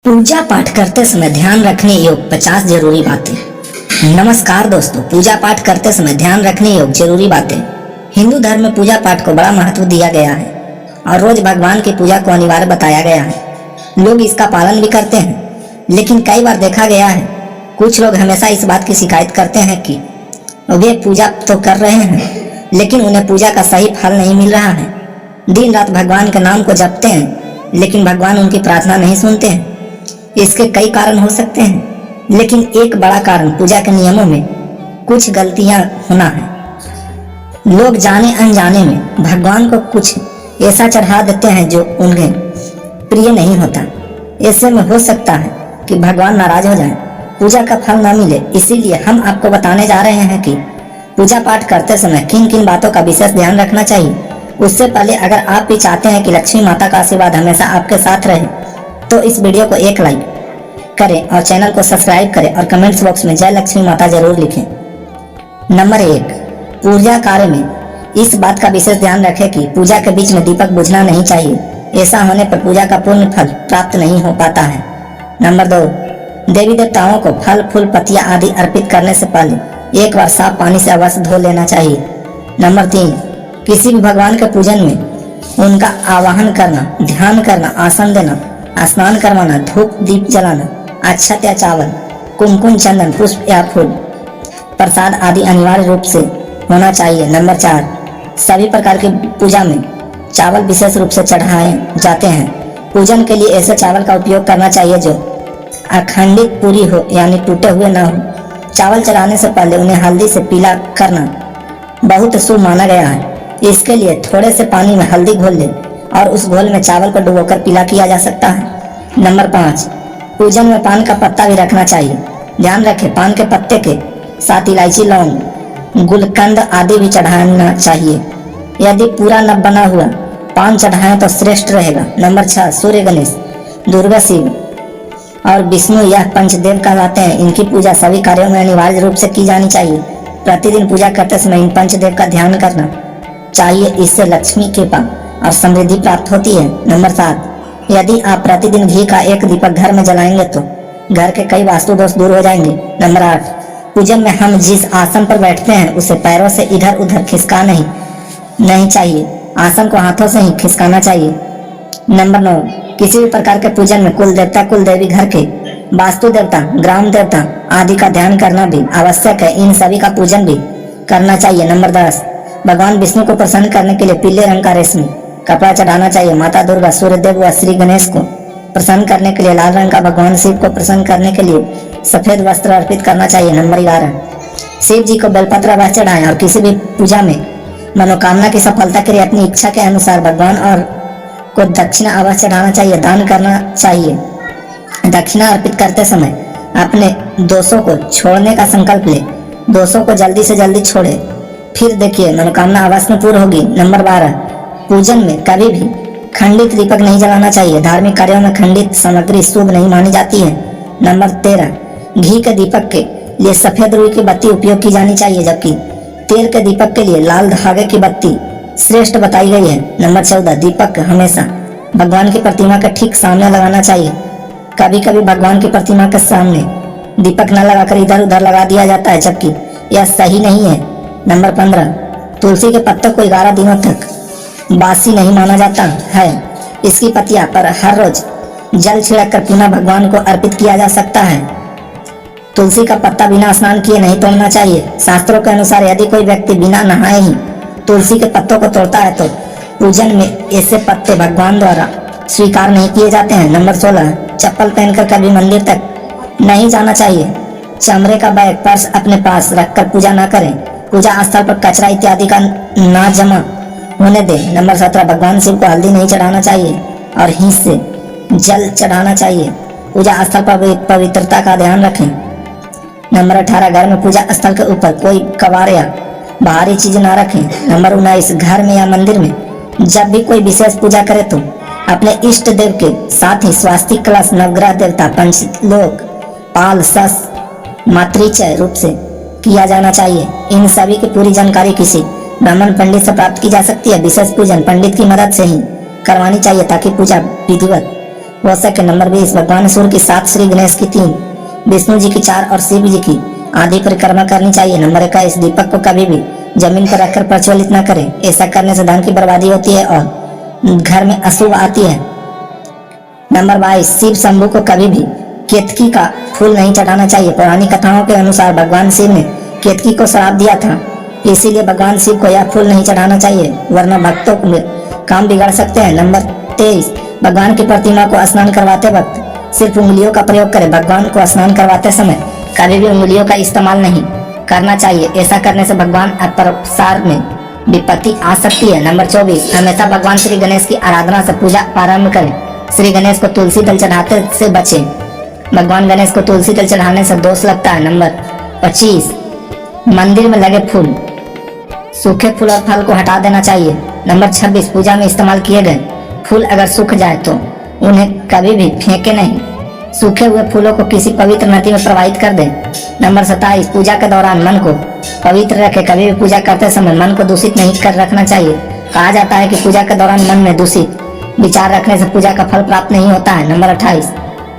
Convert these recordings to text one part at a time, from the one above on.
पूजा पाठ करते समय ध्यान रखने योग्य 50 जरूरी बातें। नमस्कार दोस्तों, पूजा पाठ करते समय ध्यान रखने योग्य जरूरी बातें। हिंदू धर्म में पूजा पाठ को बड़ा महत्व दिया गया है और रोज भगवान की पूजा को अनिवार्य बताया गया है। लोग इसका पालन भी करते हैं, लेकिन कई बार देखा गया है कुछ लोग हमेशा इस बात की शिकायत करते हैं कि वे पूजा तो कर रहे हैं लेकिन उन्हें पूजा का सही फल नहीं मिल रहा है। दिन रात भगवान के नाम को जपते हैं लेकिन भगवान उनकी प्रार्थना नहीं सुनते हैं। इसके कई कारण हो सकते हैं, लेकिन एक बड़ा कारण पूजा के नियमों में कुछ गलतियां होना है। लोग जाने अनजाने में भगवान को कुछ ऐसा चढ़ा देते हैं जो उन्हें प्रिय नहीं होता। ऐसे में हो सकता है कि भगवान नाराज हो जाएं, पूजा का फल ना मिले। इसीलिए हम आपको बताने जा रहे हैं कि पूजा पाठ करते समय किन किन बातों का विशेष ध्यान रखना चाहिए। उससे पहले अगर आप भी चाहते हैं कि लक्ष्मी माता का आशीर्वाद हमेशा आपके साथ रहे तो इस वीडियो को एक लाइक करें और चैनल को सब्सक्राइब करें और कमेंट्स बॉक्स में जय लक्ष्मी माता जरूर लिखें। नंबर 1, पूजा कार्य में इस बात का विशेष ध्यान रखें कि पूजा के बीच में दीपक बुझना नहीं चाहिए। ऐसा होने पर पूजा का पूर्ण फल प्राप्त नहीं हो पाता है। नंबर 2, देवी देवताओं को फल फूल पत्तियां आदि अर्पित करने से पहले एक बार साफ पानी से अवश्य धो लेना चाहिए। नंबर 3, किसी भी भगवान के पूजन में उनका आवाहन करना, ध्यान करना, आसन देना, स्नान करवाना, धूप दीप जलाना, अक्षत या चावल, कुमकुम, चंदन, पुष्प या फूल, प्रसाद आदि अनिवार्य रूप से होना चाहिए। नंबर 4, सभी प्रकार की पूजा में चावल विशेष रूप से चढ़ाए जाते हैं। पूजन के लिए ऐसे चावल का उपयोग करना चाहिए जो अखंडित पूरी हो, यानी टूटे हुए ना हो। चावल चढ़ाने से पहले उन्हें हल्दी से पीला करना बहुत शुभ माना गया है। इसके लिए थोड़े से पानी में हल्दी घोल लें और उस घोल में चावल को डुबोकर पीला किया जा सकता है। नंबर 5, पूजन में पान का पत्ता भी रखना चाहिए। ध्यान रखें, पान के पत्ते के साथ इलायची, लौंग, गुलकंद आदि भी चढ़ाना चाहिए। यदि पूरा न बना हुआ पान चढ़ाएं तो श्रेष्ठ रहेगा। नंबर 6, सूर्य, गणेश, दुर्गा, शिव और विष्णु यह पंचदेव कहलाते हैं। इनकी पूजा सभी कार्यों में अनिवार्य रूप से की जानी चाहिए। प्रतिदिन पूजा करते समय इन पंचदेव का ध्यान करना चाहिए, इससे लक्ष्मी कृपा और समृद्धि प्राप्त होती है। नंबर 7, यदि आप प्रतिदिन घी का एक दीपक घर में जलाएंगे तो घर के कई वास्तु दोष दूर हो जाएंगे। नंबर 8, पूजन में हम जिस आसन पर बैठते हैं उसे पैरों से इधर उधर खिसका नहीं चाहिए। आसन को हाथों से ही खिसकाना चाहिए। नंबर 9, किसी भी प्रकार के पूजन में कुल देवता, कुल देवी, घर के वास्तु देवता, ग्राम देवता आदि का ध्यान करना भी आवश्यक है। इन सभी का पूजन भी करना चाहिए। नंबर 10, भगवान विष्णु को प्रसन्न करने के लिए पीले रंग का रेशमी कपड़ा चढ़ाना चाहिए। माता दुर्गा, सूर्यदेव व श्री गणेश को प्रसन्न करने के लिए लाल रंग का, भगवान शिव को प्रसन्न करने के लिए सफेद वस्त्र अर्पित करना चाहिए। नंबर 11, शिव जी को बेलपत्र अवश्य चढ़ाएं और किसी भी पूजा में मनोकामना की सफलता के लिए अपनी इच्छा के अनुसार भगवान और को दक्षिणा अवश्य चढ़ाना चाहिए, दान करना चाहिए। दक्षिणा अर्पित करते समय अपने दोषों को छोड़ने का संकल्प ले। दोषों को जल्दी से जल्दी छोड़े, फिर देखिए मनोकामना अवश्य में पूर्ण होगी। नंबर 12, पूजन में कभी भी खंडित दीपक नहीं जलाना चाहिए। धार्मिक कार्यों में खंडित सामग्री शुभ नहीं मानी जाती है। नंबर 13, घी के दीपक के लिए सफेद रुई की बत्ती उपयोग की जानी चाहिए, जबकि तेल के दीपक के लिए लाल धागे की बत्ती श्रेष्ठ बताई गई है। नंबर 14, दीपक हमेशा भगवान की प्रतिमा के ठीक सामने लगाना चाहिए। कभी कभी भगवान की प्रतिमा के सामने दीपक न लगाकर इधर उधर लगा दिया जाता है, जबकि यह सही नहीं है। नंबर 15, तुलसी के पत्तों को 11 दिनों तक बासी नहीं माना जाता है। इसकी पत्तियां पर हर रोज जल छिड़क कर पुनः भगवान को अर्पित किया जा सकता है। तुलसी का पत्ता बिना स्नान किए नहीं तोड़ना चाहिए। शास्त्रों के अनुसार यदि कोई व्यक्ति बिना नहाए ही तुलसी के पत्तों को तोड़ता है तो पूजन में ऐसे पत्ते भगवान द्वारा स्वीकार नहीं किए जाते हैं। नंबर 16, चप्पल पहनकर कभी मंदिर तक नहीं जाना चाहिए। चमड़े का बैग, पर्स अपने पास रखकर पूजा न करें। पूजा स्थल पर कचरा इत्यादि का ना जमा होने दे। नंबर 17, भगवान शिव को हल्दी नहीं चढ़ाना चाहिए और हिंस से जल चढ़ाना चाहिए। पूजा स्थल पर पवित्रता का ध्यान रखें। नंबर 18, घर में पूजा स्थल के ऊपर कोई कबाड़ या बाहरी चीज ना रखें। नंबर 19, घर में या मंदिर में जब भी कोई विशेष पूजा करे तो अपने इष्ट देव के साथ ही स्वास्तिक, कलश, नवग्रह देवता, पंचलोक, पाल, सस, मातृचय रूप से किया जाना चाहिए। इन सभी की पूरी जानकारी किसी ब्राह्मण पंडित से प्राप्त की जा सकती है। विशेष पूजन पंडित की मदद से ही करवानी चाहिए ताकि पूजा विधिवत हो सके। नंबर 20 भगवान सूर्य की 7, श्री गणेश की 3, विष्णु जी की 4 और शिव जी की आधी परिक्रमा करनी चाहिए। नंबर 21 दीपक को कभी भी जमीन पर रखकर प्रज्वलित न करें, ऐसा करने से धन की बर्बादी होती है और घर में अशुभ आती है। नंबर 22 शिव शंभू को कभी भी केतकी का फूल नहीं चढ़ाना चाहिए। पौराणिक कथाओं के अनुसार भगवान शिव ने केतकी को श्राप दिया था, इसीलिए भगवान शिव को यह फूल नहीं चढ़ाना चाहिए, वरना भक्तों के काम बिगड़ सकते हैं। नंबर 23 भगवान की प्रतिमा को स्नान करवाते वक्त सिर्फ उंगलियों का प्रयोग करें। भगवान को स्नान करवाते समय कभी भी उंगलियों का इस्तेमाल नहीं करना चाहिए, ऐसा करने से भगवान प्रसार में विपत्ति आ सकती है। नंबर 24 हमेशा भगवान श्री गणेश की आराधना से पूजा प्रारंभ करें। श्री गणेश को तुलसी दल चढ़ाते से बचें, भगवान गणेश को तुलसी दल चढ़ाने से दोष लगता है। नंबर 25 मंदिर में लगे फूल, सूखे फूल और फल को हटा देना चाहिए। नंबर 26 पूजा में इस्तेमाल किए गए फूल अगर सूख जाए तो उन्हें कभी भी फेंके नहीं, सूखे हुए फूलों को किसी पवित्र नदी में प्रवाहित कर दें। नंबर 27 पूजा के दौरान मन को पवित्र रखें, कभी भी पूजा करते समय मन को दूषित नहीं कर रखना चाहिए। कहा जाता है कि पूजा के दौरान मन में दूषित विचार रखने से पूजा का फल प्राप्त नहीं होता है। नंबर 28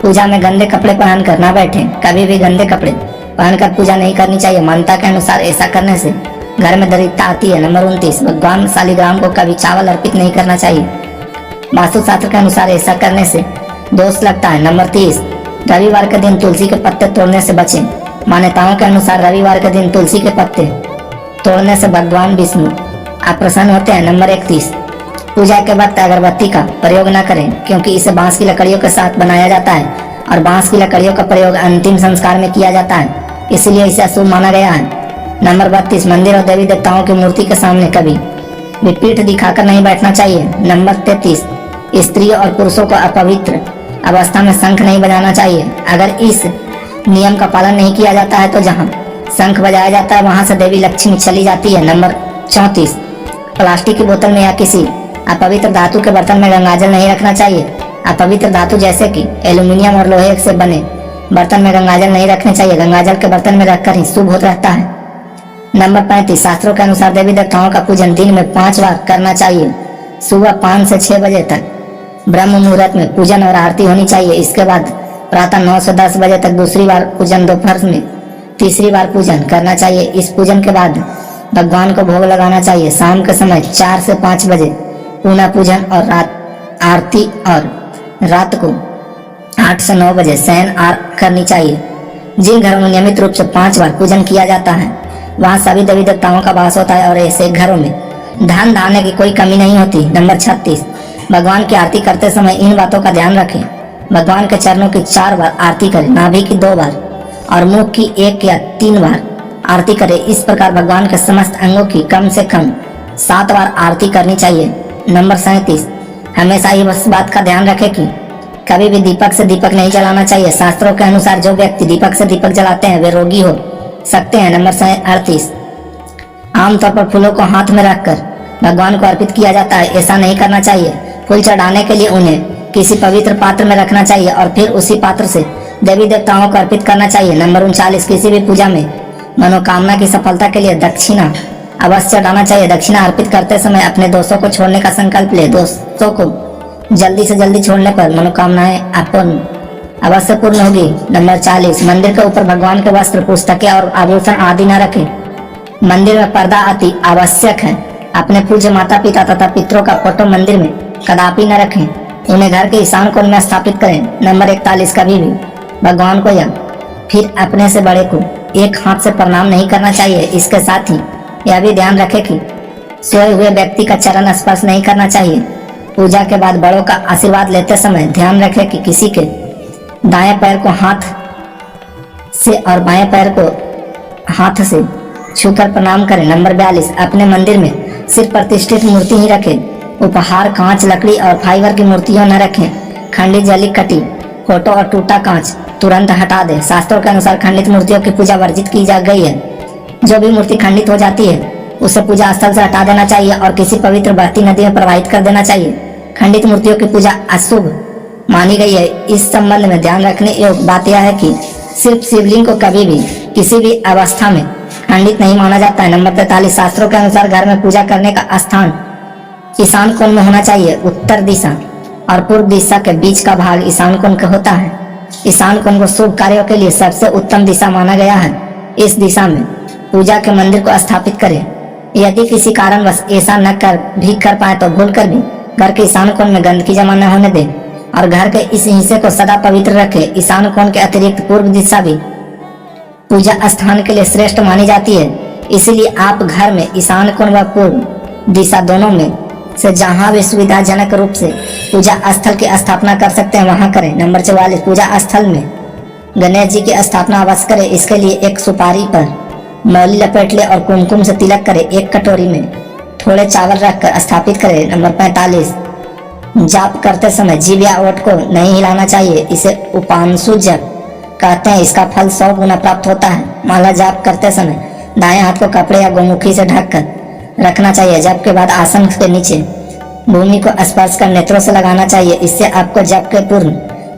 पूजा में गंदे कपड़े पहनकर न बैठें, कभी भी गंदे कपड़े पहनकर पूजा नहीं करनी चाहिए। मान्यता के अनुसार ऐसा करने से घर में दरिद्रता आती है। नंबर 29 भगवान शालिग्राम को कभी चावल अर्पित नहीं करना चाहिए, वास्तुशास्त्र के अनुसार ऐसा करने से दोष लगता है। नंबर 30 रविवार के दिन तुलसी के पत्ते तोड़ने से बचें। मान्यताओं के अनुसार रविवार के दिन तुलसी के पत्ते तोड़ने से भगवान विष्णु अप्रसन्न होते हैं। नंबर 31 पूजा के वक्त अगरबत्ती का प्रयोग न करें, क्योंकि इसे बांस की लकड़ियों के साथ बनाया जाता है और बांस की लकड़ियों का प्रयोग अंतिम संस्कार में किया जाता है, इसलिए इसे अशुभ माना गया है। नंबर 32 मंदिर और देवी देवताओं की मूर्ति के सामने कभी भी पीठ दिखाकर नहीं बैठना चाहिए। नंबर 33 स्त्रियों और पुरुषों को अपवित्र अवस्था में शंख नहीं बजाना चाहिए। अगर इस नियम का पालन नहीं किया जाता है तो जहां शंख बजाया जाता है वहां से देवी लक्ष्मी चली जाती है। नंबर 34 प्लास्टिक की बोतल में या किसी अपवित्र धातु के बर्तन में गंगाजल नहीं रखना चाहिए। अपवित्र धातु जैसे कि एल्यूमिनियम और लोहे से बने बर्तन में गंगाजल नहीं रखने चाहिए, गंगाजल के बर्तन में रखकर ही शुभ होता रहता है। नंबर 35 शास्त्रों के अनुसार देवी देवताओं का पूजन दिन में 5 बार करना चाहिए। सुबह 5 से 6 बजे तक ब्रह्म मुहूर्त में पूजन और आरती होनी चाहिए। इसके बाद प्रातः 9 से 10 बजे तक दूसरी बार पूजन, दोपहर में तीसरी बार पूजन करना चाहिए। इस पूजन के बाद भगवान को भोग लगाना चाहिए। शाम के समय 4 से 5 बजे पुनः पूजन और रात आरती और रात को 8 से 9 बजे शयन करनी चाहिए। जिन घरों में नियमित रूप से 5 बार पूजन किया जाता है वहाँ सभी देवी देवताओं का वास होता है और ऐसे घरों में धन धान्य की कोई कमी नहीं होती। नंबर 36 भगवान की आरती करते समय इन बातों का ध्यान रखें। भगवान के चरणों की 4 बार आरती करें, नाभि की 2 बार और मुख की 1 या 3 बार आरती करें। इस प्रकार भगवान के समस्त अंगों की कम से कम 7 बार आरती करनी चाहिए। नंबर 37 हमेशा इस बात का ध्यान रखें कि कभी भी दीपक से दीपक नहीं जलाना चाहिए। शास्त्रों के अनुसार जो व्यक्ति दीपक से दीपक जलाते हैं वे रोगी हो सकते हैं। नंबर 38 आमतौर पर फूलों को हाथ में रखकर भगवान को अर्पित किया जाता है, ऐसा नहीं करना चाहिए। फूल चढ़ाने के लिए उन्हें किसी पवित्र पात्र में रखना चाहिए और फिर उसी पात्र से देवी देवताओं को अर्पित करना चाहिए। नंबर 39 किसी भी पूजा में मनोकामना की सफलता के लिए दक्षिणा अवश्य चढ़ाना चाहिए। दक्षिणा अर्पित करते समय अपने दोस्तों को छोड़ने का संकल्प ले। दोस्तों को जल्दी से जल्दी छोड़ने पर मनोकामनाएं अपन अवश्य पूर्ण होगी। नंबर 40 मंदिर के ऊपर भगवान के वस्त्र, पुस्तकें और आभूषण आदि न रखें। मंदिर में पर्दा अति आवश्यक है। अपने पूज्य माता पिता तथा पितरों का फोटो मंदिर में कदापि न रखें, उन्हें घर के ईशान कोण में स्थापित करें। नंबर 41 कभी भी भगवान को या फिर अपने से बड़े को एक हाथ से प्रणाम नहीं करना चाहिए। इसके साथ ही यह भी ध्यान रखें कि सोए हुए व्यक्ति का चरण स्पर्श नहीं करना चाहिए। पूजा के बाद बड़ों का आशीर्वाद लेते समय ध्यान रखें कि किसी के दाएं पैर को हाथ से और बाएं पैर को हाथ से छूकर प्रणाम करें। नंबर 42 अपने मंदिर में सिर्फ प्रतिष्ठित मूर्ति ही रखें। उपहार, कांच, लकड़ी और फाइबर की मूर्तियां न रखें। खंडित, जली कटी फोटो और टूटा कांच तुरंत हटा दें। शास्त्रों के अनुसार खंडित मूर्तियों की पूजा वर्जित की जा गई है। जो भी मूर्ति खंडित हो जाती है उसे पूजा स्थल से हटा देना चाहिए और किसी पवित्र बहती नदी में प्रवाहित कर देना चाहिए। खंडित मूर्तियों की पूजा अशुभ मानी गई है। इस संबंध में ध्यान रखने योग्य बात यह है कि सिर्फ शिवलिंग को कभी भी किसी भी अवस्था में खंडित नहीं माना जाता है। नंबर 43 शास्त्रों के अनुसार घर में पूजा करने का स्थान ईशान कोण में होना चाहिए। उत्तर दिशा और पूर्व दिशा के बीच का भाग ईशान कोण का होता है। ईशान कोण को शुभ कार्यों के लिए सबसे उत्तम दिशा माना गया है। इस दिशा में पूजा के मंदिर को स्थापित करें। यदि किसी कारणवश ऐसा न कर पाए तो भूल कर भी घर के ईशान कोण में गंदगी जमा न होने दें और घर के इस हिस्से को सदा पवित्र रखें। ईशान कोण के अतिरिक्त पूर्व दिशा भी पूजा स्थान के लिए श्रेष्ठ मानी जाती है, इसलिए आप घर में ईशान कोण व पूर्व दिशा दोनों में से जहां भी सुविधाजनक रूप से पूजा स्थल की स्थापना कर सकते हैं वहां करें। नंबर 44, पूजा स्थल में गणेश जी की स्थापना अवश्य करें। इसके लिए एक सुपारी पर मौली लपेट ले और कुमकुम से तिलक करें। एक कटोरी में थोड़े चावल रखकर स्थापित करें। नंबर 45, जाप करते समय जीभ या ओठ को नहीं हिलाना चाहिए, इसे उपांशु जप कहते हैं। इसका फल 100 गुना प्राप्त होता है। माला जाप करते समय दाएं हाथ को कपड़े या गोमुखी से ढककर रखना चाहिए। जप के बाद आसन के नीचे भूमि को स्पर्श कर नेत्रों से लगाना चाहिए, इससे आपको जप के पूर्ण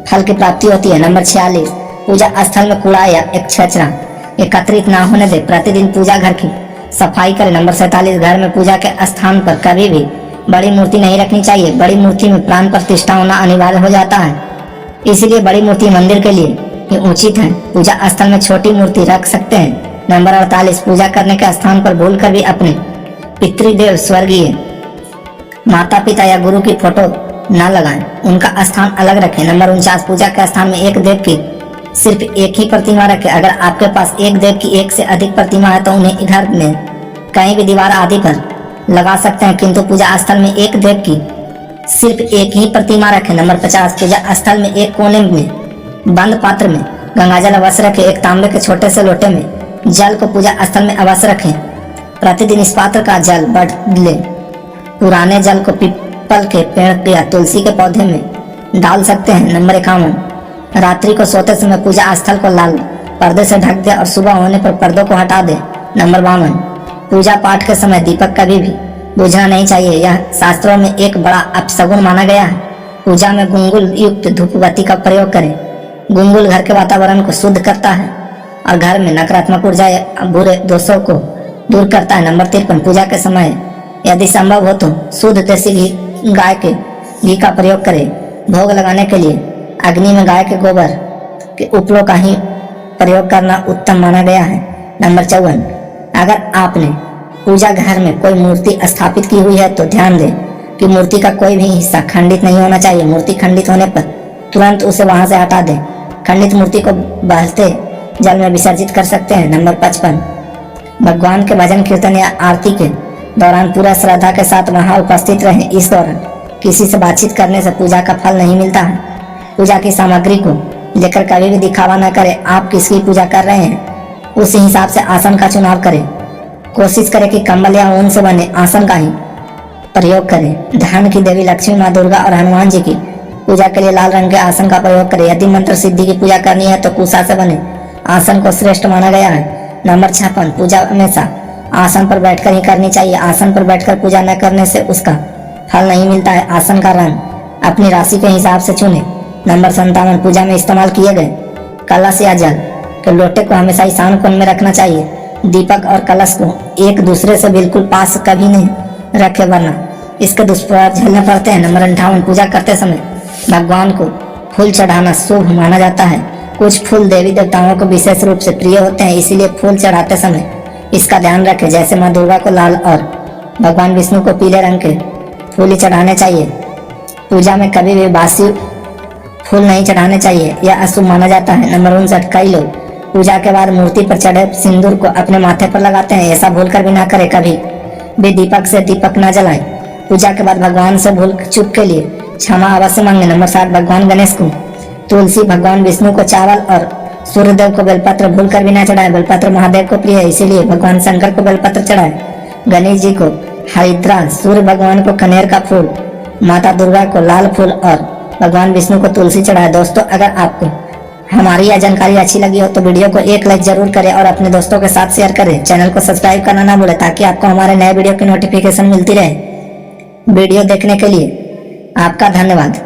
फल की प्राप्ति होती है। नंबर 46, पूजा स्थल में कूड़ा या एक कचरा एकत्रित ना होने दे। प्रतिदिन पूजा घर की सफाई करें। नंबर 47, घर में पूजा के स्थान पर कभी भी बड़ी मूर्ति नहीं रखनी चाहिए। बड़ी मूर्ति में प्राण प्रतिष्ठा होना अनिवार्य हो जाता है, इसलिए बड़ी मूर्ति मंदिर के लिए ही उचित है। पूजा स्थल में छोटी मूर्ति रख सकते हैं। नंबर 48, पूजा करने के स्थान पर भूल कर भी अपने पितृदेव स्वर्गीय माता पिता या गुरु की फोटो न लगाएं, उनका स्थान अलग रखें। नंबर 49, पूजा के स्थान में एक देव की सिर्फ एक ही प्रतिमा रखें। अगर आपके पास एक देव की एक से अधिक प्रतिमा है तो उन्हें घर में कहीं भी दीवार आदि पर लगा सकते हैं, किंतु पूजा स्थल में एक देव की सिर्फ एक ही प्रतिमा रखें। नंबर 50, पूजा स्थल में एक कोने में बंद पात्र में गंगाजल अवश्य रखें। एक तांबे के छोटे से लोटे में जल को पूजा स्थल में अवश्य रखें। प्रतिदिन इस पात्र का जल बदले। पुराने जल को पीपल के पेड़ या तुलसी के पौधे में डाल सकते हैं। नंबर 51, रात्रि को सोते समय पूजा स्थल को लाल पर्दे से ढक दे और सुबह होने पर पर्दों को हटा दे। नंबर 52, पूजा पाठ के समय दीपक कभी भी बुझना नहीं चाहिए, यह शास्त्रों में एक बड़ा अपशगुन माना गया है। पूजा में गुंगुल युक्त धूपबत्ती का प्रयोग करें। गुंगुल घर के वातावरण को शुद्ध करता है और घर में नकारात्मक ऊर्जा या बुरे दोषों को दूर करता है। नंबर 53, पूजा के समय यदि संभव हो तो शुद्ध देसी गाय के घी का प्रयोग करें। भोग लगाने के लिए अग्नि में गाय के गोबर के उपलों का ही प्रयोग करना उत्तम माना गया है। नंबर 54, अगर आपने पूजा घर में कोई मूर्ति स्थापित की हुई है तो ध्यान दें कि मूर्ति का कोई भी हिस्सा खंडित नहीं होना चाहिए। मूर्ति खंडित होने पर तुरंत उसे वहां से हटा दें। खंडित मूर्ति को बहते जल में विसर्जित कर सकते हैं। नंबर 55, भगवान के भजन कीर्तन या आरती के दौरान पूरा श्रद्धा के साथ वहां उपस्थित रहें। इस दौरान किसी से बातचीत करने से पूजा का फल नहीं मिलता है। पूजा की सामग्री को लेकर कभी भी दिखावा न करें। आप किसकी पूजा कर रहे हैं उस हिसाब से आसन का चुनाव करें। कोशिश करें कि कंबल या ऊन से बने आसन का ही प्रयोग करें। धन की देवी लक्ष्मी, माँ दुर्गा और हनुमान जी की पूजा के लिए लाल रंग के आसन का प्रयोग करें। यदि मंत्र सिद्धि की पूजा करनी है तो कुशा से बने आसन को श्रेष्ठ माना गया है। नंबर 56, पूजा हमेशा आसन पर बैठकर ही करनी चाहिए। आसन पर बैठकर पूजा न करने से उसका फल नहीं मिलता है। आसन का रंग अपनी राशि के हिसाब से चुने। नंबर 57, पूजा में इस्तेमाल किए गए कलश या जल के लोटे को हमेशा ईशान कोण में रखना चाहिए। दीपक और कलश को एक दूसरे से बिल्कुल पास कभी नहीं रखे, वरना इसके दुष्प्रभाव झेलने पड़ते हैं। नंबर 58, पूजा करते समय भगवान को फूल चढ़ाना शुभ माना जाता है। कुछ फूल देवी देवताओं को विशेष रूप से प्रिय होते हैं, इसीलिए फूल चढ़ाते समय इसका ध्यान रखें। जैसे माँ दुर्गा को लाल और भगवान विष्णु को पीले रंग के फूल ही चढ़ाने चाहिए। पूजा में कभी भी बासी फूल नहीं चढ़ाने चाहिए, यह अशुभ माना जाता है। नंबर 59, कई लोग पूजा के बाद मूर्ति पर चढ़े सिंदूर को अपने माथे पर लगाते हैं। ऐसा भूल कर भी ना करें। कभी भी दीपक से दीपक न जलाएं। पूजा के बाद भगवान से भूल चूक के लिए क्षमा अवश्य मांगे। नंबर 60, भगवान गणेश को तुलसी, भगवान विष्णु को चावल और सूर्यदेव को बेलपत्र भूल कर भी ना चढ़ाए। बेलपत्र महादेव को प्रिय है, इसीलिए भगवान शंकर को बेलपत्र चढ़ाए। गणेश जी को हरिद्रा, सूर्य भगवान को कनेर का फूल, माता दुर्गा को लाल फूल और भगवान विष्णु को तुलसी चढ़ाए। दोस्तों, अगर आपको हमारी यह जानकारी अच्छी लगी हो तो वीडियो को एक लाइक जरूर करें और अपने दोस्तों के साथ शेयर करें। चैनल को सब्सक्राइब करना ना भूलें ताकि आपको हमारे नए वीडियो की नोटिफिकेशन मिलती रहे। वीडियो देखने के लिए आपका धन्यवाद।